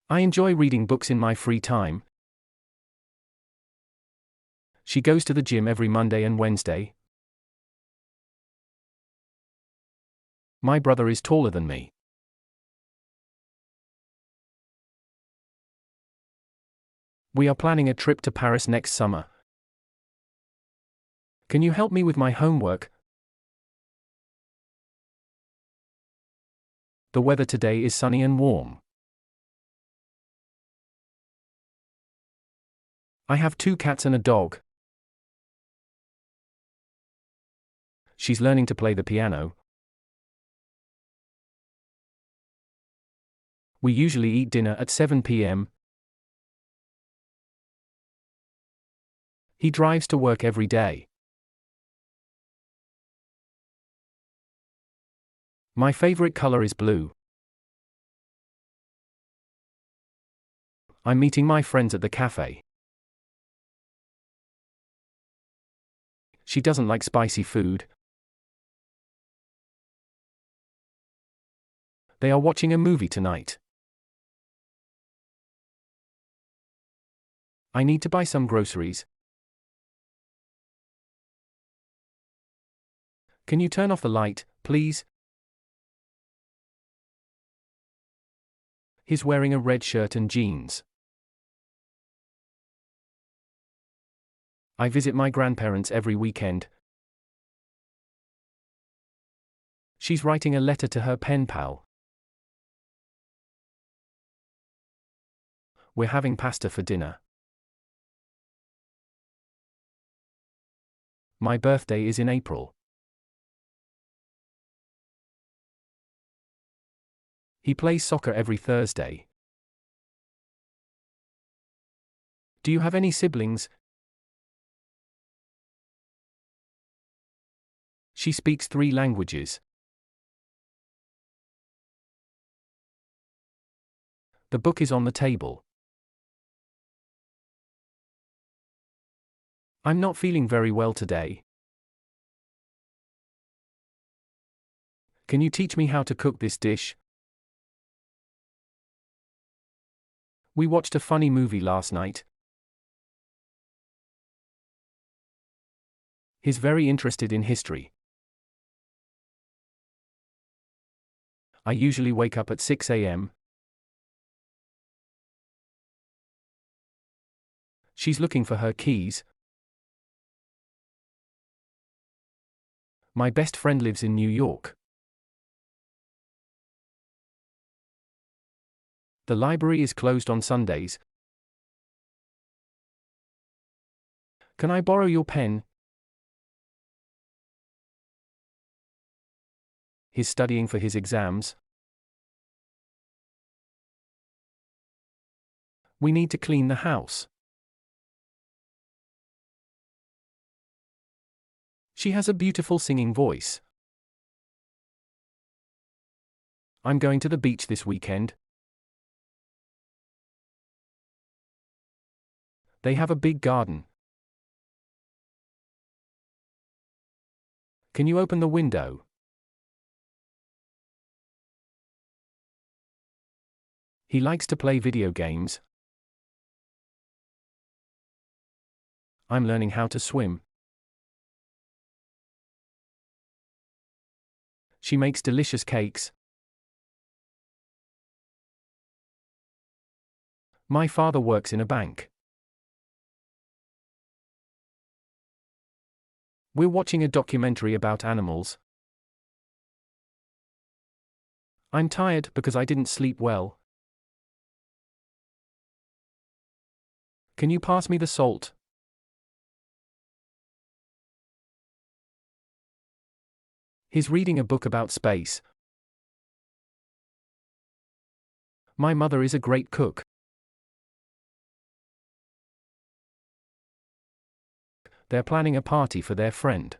I enjoy reading books in my free time. She goes to the gym every Monday and Wednesday. My brother is taller than me. We are planning a trip to Paris next summer. Can you help me with my homework? The weather today is sunny and warm. I have 2 cats and a dog. She's learning to play the piano. We usually eat dinner at 7 p.m. He drives to work every day. My favorite color is blue. I'm meeting my friends at the cafe. She doesn't like spicy food. They are watching a movie tonight. I need to buy some groceries. Can you turn off the light, please? He's wearing a red shirt and jeans. I visit my grandparents every weekend. She's writing a letter to her pen pal. We're having pasta for dinner. My birthday is in April. He plays soccer every Thursday. Do you have any siblings? She speaks 3 languages. The book is on the table. I'm not feeling very well today. Can you teach me how to cook this dish? We watched a funny movie last night. He's very interested in history. I usually wake up at 6 a.m. She's looking for her keys. My best friend lives in New York. The library is closed on Sundays. Can I borrow your pen? He's studying for his exams. We need to clean the house. She has a beautiful singing voice. I'm going to the beach this weekend. They have a big garden. Can you open the window? He likes to play video games. I'm learning how to swim. She makes delicious cakes. My father works in a bank. We're watching a documentary about animals. I'm tired because I didn't sleep well. Can you pass me the salt? He's reading a book about space. My mother is a great cook. They're planning a party for their friend.